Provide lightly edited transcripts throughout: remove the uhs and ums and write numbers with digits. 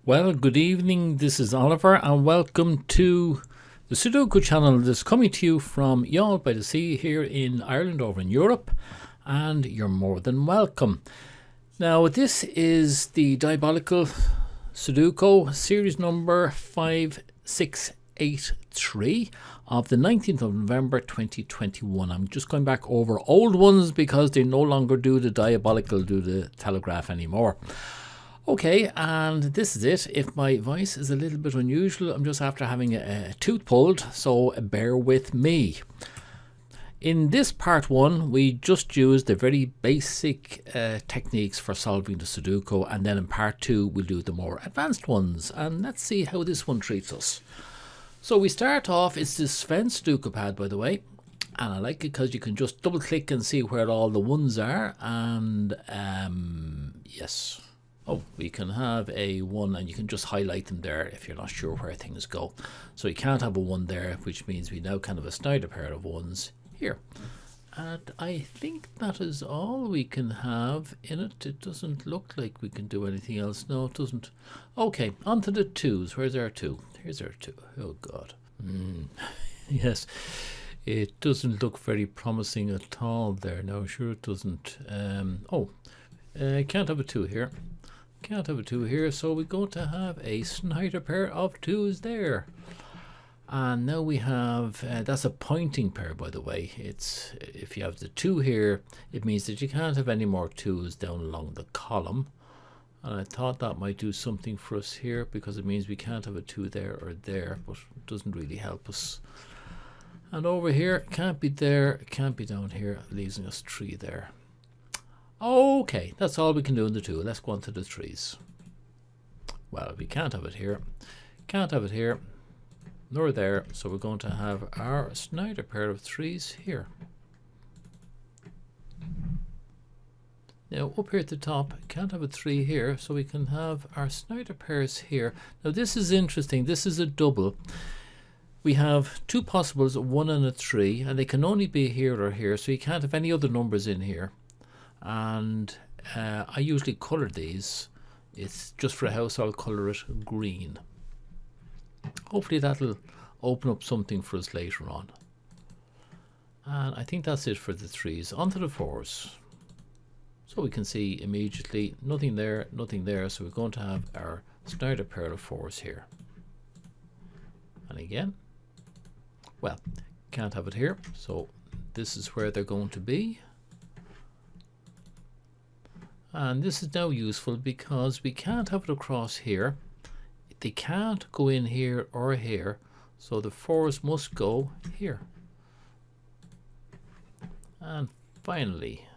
Well, good evening, this is Oliver and welcome to the Sudoku channel that's coming to you from Youghal by the Sea here in Ireland over in Europe, and you're more than welcome. Now this is the Diabolical Sudoku series number 5683 of the 19th of November 2021. I'm just going back over old ones because they no longer do the Diabolical, do the Telegraph anymore. Okay, and this is it. If my voice is a little bit unusual, I'm just after having a tooth pulled, so bear with me. In this part one, we just used the very basic techniques for solving the Sudoku, and then in part two, we'll do the more advanced ones, and let's see how this one treats us. So we start off, it's this Sven Sudoku pad, by the way, and I like it because you can just double click and see where all the ones are, and yes. Oh, we can have a 1 and you can just highlight them there if you're not sure where things go. So you can't have a 1 there, which means we now can have a Snyder pair of 1s here. And I think that is all we can have in it. It doesn't look like we can do anything else. No, it doesn't. Okay, on to the 2s. Where's our 2? Here's our 2. Oh, God. Yes, it doesn't look very promising at all there. No, sure it doesn't. Can't have a 2 here. Can't have a 2 here, so we're going to have a Snyder pair of 2s there. And now we have, that's a pointing pair, by the way. It's, if you have the 2 here, it means that you can't have any more 2s down along the column. And I thought that might do something for us here, because it means we can't have a 2 there or there, but it doesn't really help us. And over here, can't be there, can't be down here, leaving us 3 there. Okay, that's all we can do in the 2. Let's go on to the 3s. Well, we can't have it here, can't have it here, nor there, so we're going to have our Snyder pair of 3s here. Now up here at the top, can't have a 3 here, so we can have our Snyder pairs here. Now this is interesting, this is a double. We have 2 possibles, a 1 and a 3, and they can only be here or here, so you can't have any other numbers in here. And I usually colour these. It's just for a house, I'll colour it green. Hopefully that'll open up something for us later on. And I think that's it for the 3s. On to the 4s. So we can see immediately nothing there, so we're going to have our Snyder pair of 4s here. And again, well, can't have it here, so this is where they're going to be. And this is now useful because we can't have it across here. They can't go in here or here, so the 4s must go here. And finally,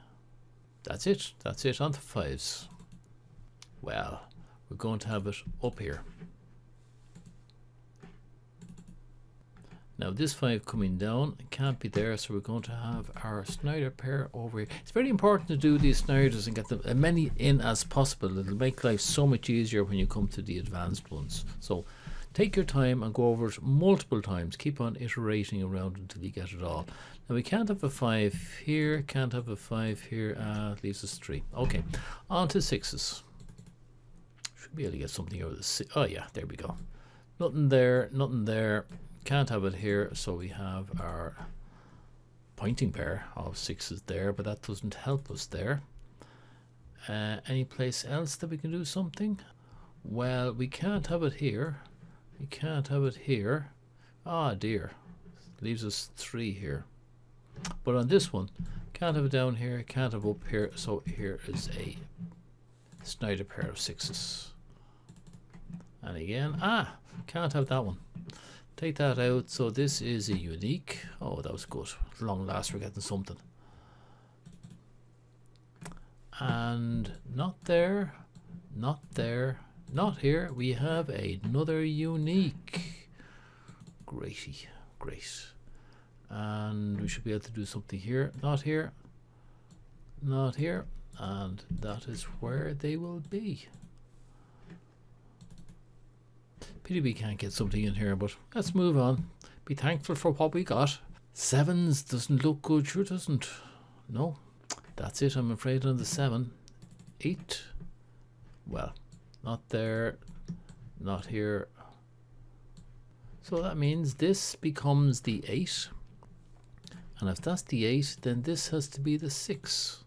that's it on the 5s. Well, we're going to have it up here. Now this 5 coming down can't be there, so we're going to have our Snyder pair over here. It's very important to do these Snyders and get them as many in as possible. It'll make life so much easier when you come to the advanced ones. So take your time and go over it multiple times. Keep on iterating around until you get it all. Now we can't have a 5 here, can't have a 5 here, it leaves us 3. Okay, on to 6s. Should be able to get something out of this. Oh yeah, there we go. Nothing there, nothing there. Can't have it here, so we have our pointing pair of 6s there, but that doesn't help us there. Any place else that we can do something? Well, we can't have it here. We can't have it here. Ah dear, leaves us 3 here. But on this one, can't have it down here, can't have up here, so here is a Snyder pair of 6s. And again, can't have that one. Take that out, so this is a unique. Oh, that was good. At long last we're getting something. And not there, not there, not here. We have another unique. Great. And we should be able to do something here. Not here, not here. And that is where they will be. Pity we can't get something in here, but let's move on. Be thankful for what we got. 7s doesn't look good, sure doesn't. No, that's it, I'm afraid, on the 7. 8, well, not there, not here. So that means this becomes the 8. And if that's the 8, then this has to be the 6.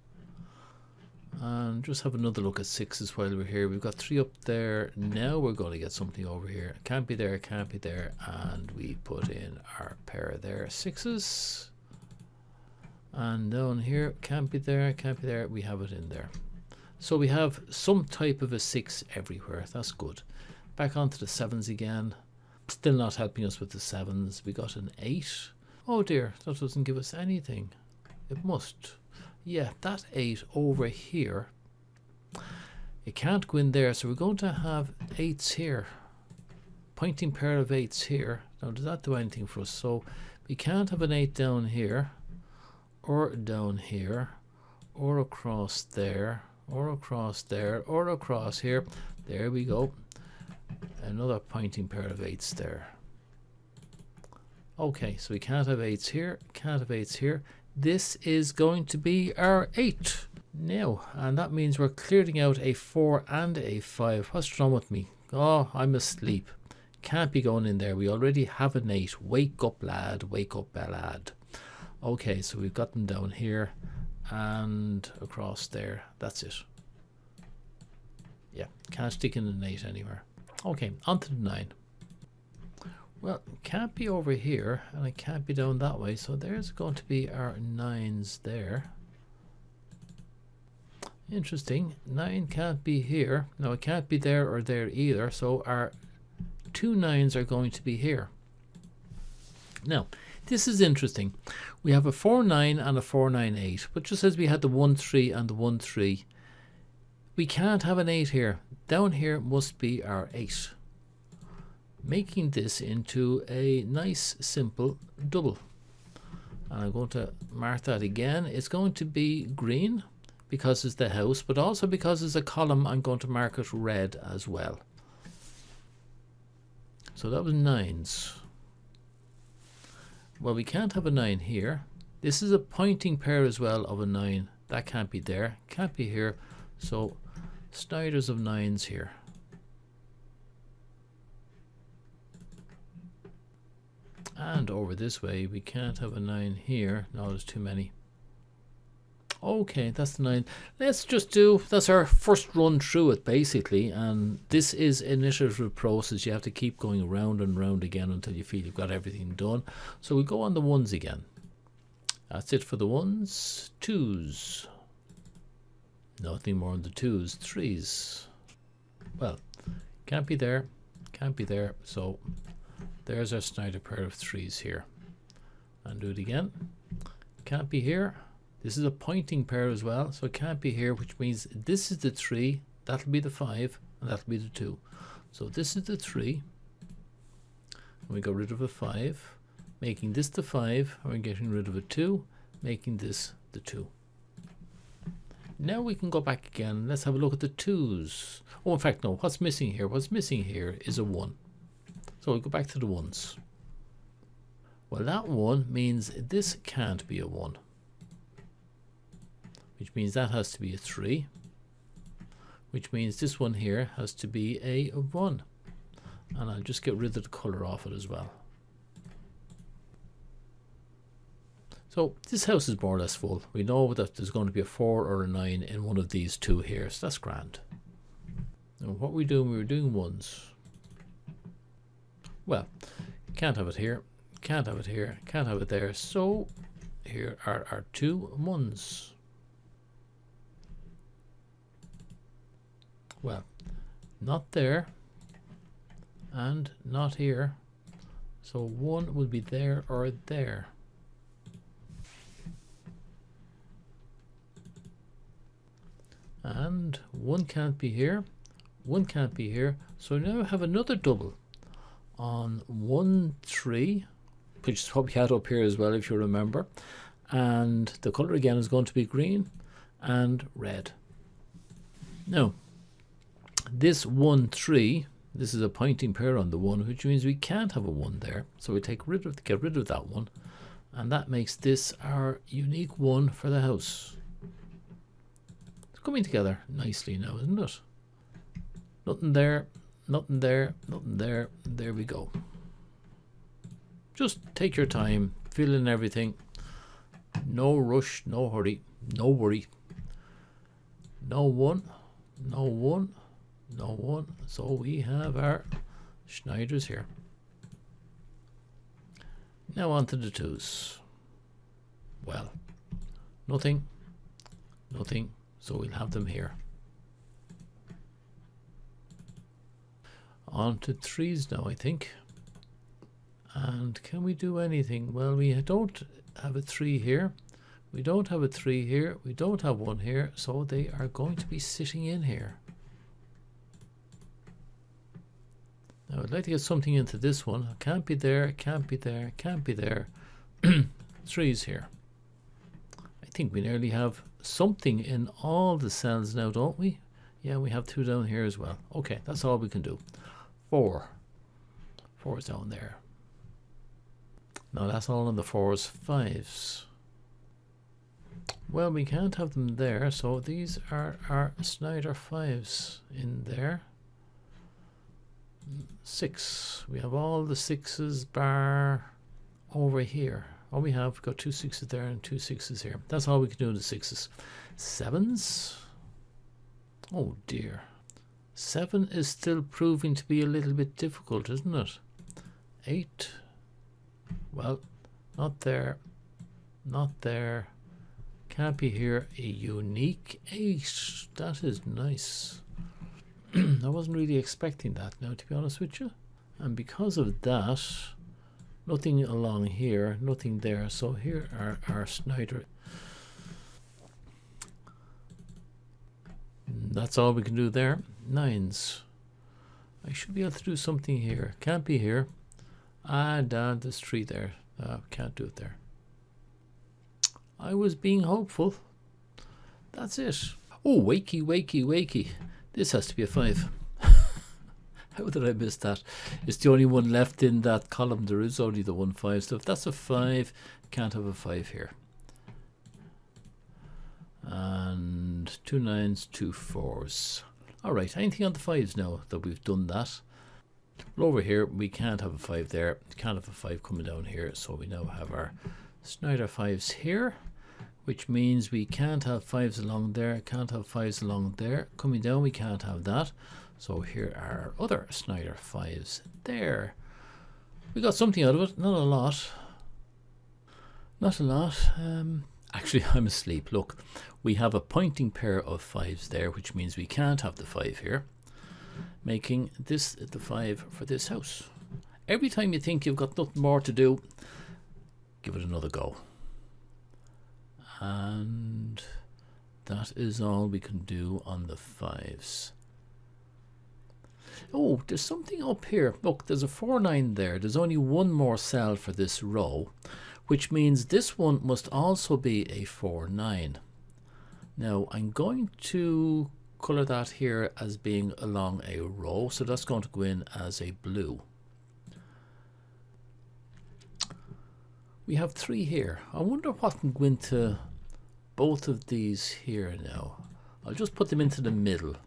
And just have another look at 6s while we're here. We've got 3 up there. Now we're going to get something over here. Can't be there, can't be there. And we put in our pair there. 6s. And down here, can't be there, can't be there. We have it in there. So we have some type of a 6 everywhere. That's good. Back onto the 7s again. Still not helping us with the 7s. We got an 8. Oh dear, that doesn't give us anything. It must. Yeah, that 8 over here. It can't go in there, so we're going to have 8s here. Pointing pair of 8s here. Now, does that do anything for us? So we can't have an 8 down here, or down here, or across there, or across there, or across here. There we go. Another pointing pair of 8s there. Okay, so we can't have 8s here, can't have 8s here. This is going to be our 8 now, and that means we're clearing out a 4 and a 5. What's wrong with me? Oh, I'm asleep. Can't be going in there. We already have an 8. Wake up, lad. Wake up, lad. Okay, so we've got them down here and across there. That's it. Yeah, can't stick in an 8 anywhere. Okay, on to the 9. Well, it can't be over here, and it can't be down that way, so there's going to be our 9s there. Interesting. 9 can't be here. No, it can't be there or there either, so our 2 9s are going to be here. Now, this is interesting. We have a 4 9 and a 4 9 8, but just as we had the 1 3 and the 1 3, we can't have an 8 here. Down here must be our 8. Making this into a nice simple double. And I'm going to mark that again. It's going to be green because it's the house, but also because it's a column, I'm going to mark it red as well. So that was 9s. Well, we can't have a 9 here. This is a pointing pair as well of a 9. That can't be there, can't be here. So Snyders of 9s here. And over this way, we can't have a 9 here. No, there's too many. Okay, that's the 9. Let's just do, that's our first run through it basically. And this is an iterative process. You have to keep going around and round again until you feel you've got everything done. So we go on the 1s again. That's it for the 1s. 2s. Nothing more on the 2s. 3s. Well, can't be there. Can't be there. So there's our Snyder pair of 3s here. And do it again. Can't be here. This is a pointing pair as well, so it can't be here, which means this is the 3, that'll be the 5, and that'll be the 2. So this is the 3, and we got rid of a 5, making this the 5, and we're getting rid of a 2, making this the 2. Now we can go back again. Let's have a look at the 2s. Oh, in fact, no, what's missing here? What's missing here is a 1. So we go back to the 1s. Well, that 1 means this can't be a 1. Which means that has to be a 3, which means this one here has to be a 1. And I'll just get rid of the colour off it as well. So this house is more or less full. We know that there's going to be a 4 or a 9 in one of these two here, so that's grand. Now what we're doing, we were doing 1s. Well, can't have it here, can't have it here, can't have it there, so here are our 2 1s. Well, not there and not here, so 1 will be there or there. And 1 can't be here, 1 can't be here, so now we have another double on 1 3, which is what we had up here as well if you remember, and the colour again is going to be green and red. Now this 1 3, this is a pointing pair on the 1, which means we can't have a 1 there, so we get rid of that one, and that makes this our unique 1 for the house. It's coming together nicely now, isn't it? Nothing there, nothing there, nothing there. There we go. Just take your time, fill in everything. No rush, no hurry, no worry. No one, no one, no one. So we have our Schneiders here. Now on to the 2s. Well, nothing, nothing. So we'll have them here. On to 3s now, I think. And can we do anything? Well, we don't have a 3 here. We don't have a 3 here. We don't have 1 here. So they are going to be sitting in here. Now I'd like to get something into this one. Can't be there, can't be there, can't be there. 3s here. I think we nearly have something in all the cells now, don't we? Yeah, we have 2 down here as well. Okay, that's all we can do. 4. 4 is down there. Now that's all on the 4s. 5s. Well, we can't have them there, so these are our Snyder 5s in there. 6. We have all the 6s bar over here. All we have, we've got 2 6s there and 2 6s here. That's all we can do in the 6s. 7s. Oh dear. 7 is still proving to be a little bit difficult, isn't it? 8. Well, not there. Not there. Can't be here. A unique 8. That is nice. I wasn't really expecting that now, to be honest with you. And because of that, nothing along here, nothing there. So here are our Snyder. That's all we can do there. 9s. I should be able to do something here. Can't be here. And there's 3 there. Can't do it there. I was being hopeful. That's it. Oh, wakey, wakey, wakey. This has to be a 5. How did I miss that? It's the only one left in that column. There is only the 1 5. So if that's a 5, can't have a 5 here. And 2 9s, 2 4s. All right, anything on the 5s now that we've done that? Well, over here, we can't have a 5 there. Can't have a 5 coming down here. So we now have our Snyder 5s here, which means we can't have 5s along there, can't have 5s along there. Coming down, we can't have that. So here are our other Snyder 5s there. We got something out of it, not a lot. Not a lot. Actually, I'm asleep. Look, we have a pointing pair of 5s there, which means we can't have the 5 here, making this the 5 for this house. Every time you think you've got nothing more to do, give it another go. And that is all we can do on the 5s. Oh, there's something up here. Look, there's a 4 9 there. There's only 1 more cell for this row, which means this one must also be a 4 9. Now I'm going to color that here as being along a row, so that's going to go in as a blue. We have 3 here. I wonder what can go into both of these here now. I'll just put them into the middle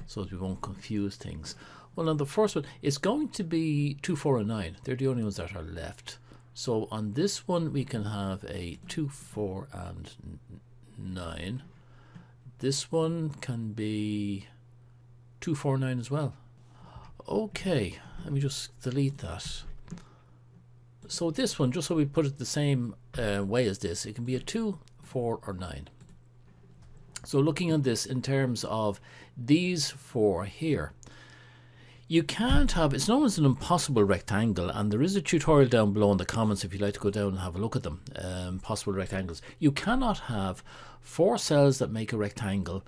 so that we won't confuse things. Well, on the first one, it's going to be 2 4 and 9. They're the only ones that are left. So on this one, we can have a 2 4 and 9. This one can be 2 4 9 as well. Okay, let me just delete that. So this one, just so we put it the same way as this, it can be a 2 4 or 9. So looking at this in terms of these 4 here, you can't have, it's known as an impossible rectangle, and there is a tutorial down below in the comments if you'd like to go down and have a look at them. Possible rectangles. You cannot have 4 cells that make a rectangle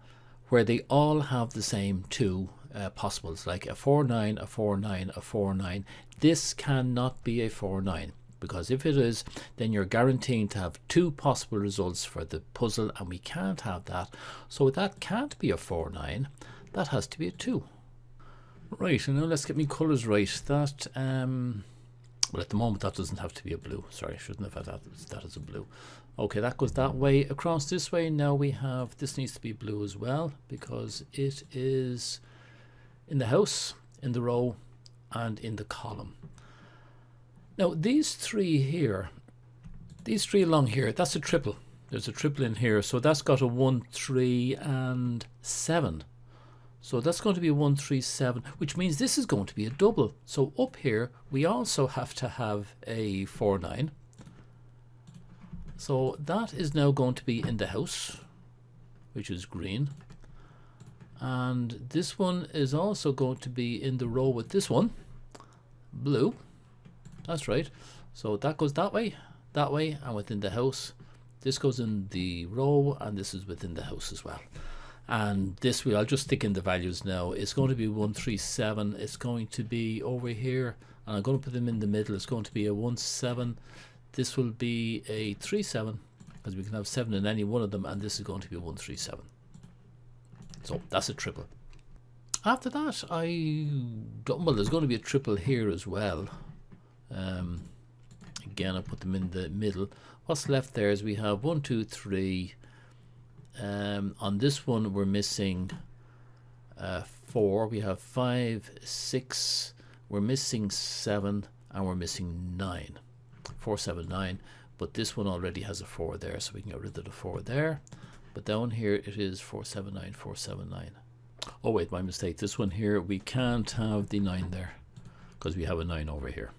where they all have the same 2 possibles, like a 4 9, a 4 9, a 4 9. This cannot be a 4 9, because if it is, then you're guaranteeing to have 2 possible results for the puzzle, and we can't have that. So that can't be a 4 9. That has to be a 2. Right, and now let's get me colours right. That well, at the moment that doesn't have to be a blue. Sorry, I shouldn't have had that as a blue. Okay, that goes that way. Across this way, now we have, this needs to be blue as well, because it is in the house. in the row, and in the column. Now these three here, these three along here, that's a triple. There's a triple in here, so that's got a 1, 3, and 7. So that's going to be a 1, 3, 7, which means this is going to be a double. So up here we also have to have a 4, 9. So that is now going to be in the house, which is green. And this one is also going to be in the row with this one, blue. That's right. So that goes that way, and within the house. This goes in the row, and this is within the house as well. And this I'll just stick in the values now. It's going to be 1, 3, 7. It's going to be over here, and I'm going to put them in the middle. It's going to be a 1, 7. This will be a 3, 7, because we can have 7 in any one of them, and this is going to be a 1, 3, 7. So that's a triple. After that, well, there's going to be a triple here as well. Again, I put them in the middle. What's left there is we have 1, 2, 3. On this one, we're missing 4. We have 5, 6. We're missing 7, and we're missing 9. 4, 7, 9. But this one already has a 4 there, so we can get rid of the 4 there. But down here it is 4, 7, 9, 4, 7, 9. Oh wait, my mistake. This one here, we can't have the 9 there because we have a 9 over here.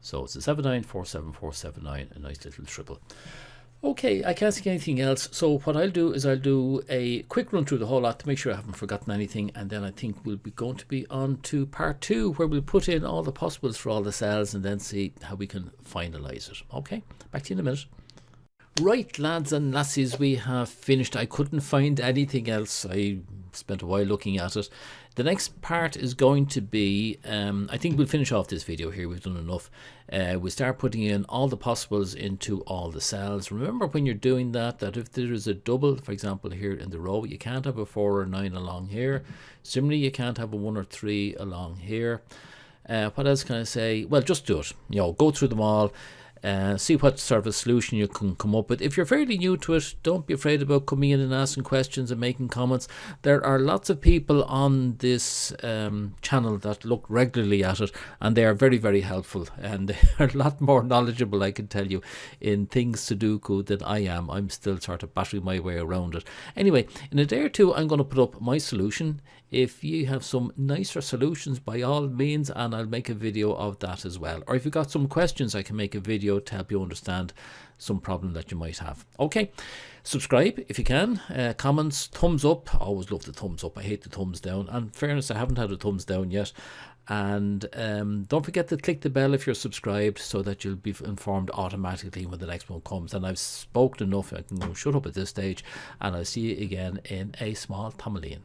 So it's a 7, 9, 4, 7, 4, 7, 9, a nice little triple. Okay, I can't see anything else. So what I'll do is I'll do a quick run through the whole lot to make sure I haven't forgotten anything. And then I think we'll be going to be on to part 2, where we'll put in all the possibles for all the cells and then see how we can finalize it. Okay, back to you in a minute. Right, lads and lassies, we have finished. I couldn't find anything else. I spent a while looking at it. The next part is going to be, I think we'll finish off this video here. We've done enough. We start putting in all the possibles into all the cells. Remember when you're doing that if there is a double, for example, here in the row, you can't have a 4 or 9 along here. Similarly, you can't have a 1 or 3 along here. What else can I say? Well, just do it. You know, go through them all. See what sort of a solution you can come up with. If you're fairly new to it, don't be afraid about coming in and asking questions and making comments. There are lots of people on this channel that look regularly at it, and they are very, very helpful, and they are a lot more knowledgeable, I can tell you, in things Sudoku than I am. I'm still sort of battering my way around it. Anyway, in a day or two, I'm going to put up my solution. If you have some nicer solutions, by all means, and I'll make a video of that as well. Or if you've got some questions, I can make a video to help you understand some problem that you might have. Okay, subscribe if you can. Comments, thumbs up. I always love the thumbs up. I hate the thumbs down. And in fairness, I haven't had a thumbs down yet. And don't forget to click the bell if you're subscribed, so that you'll be informed automatically when the next one comes. And I've spoken enough. I can go shut up at this stage, and I'll see you again in a small Tomaline.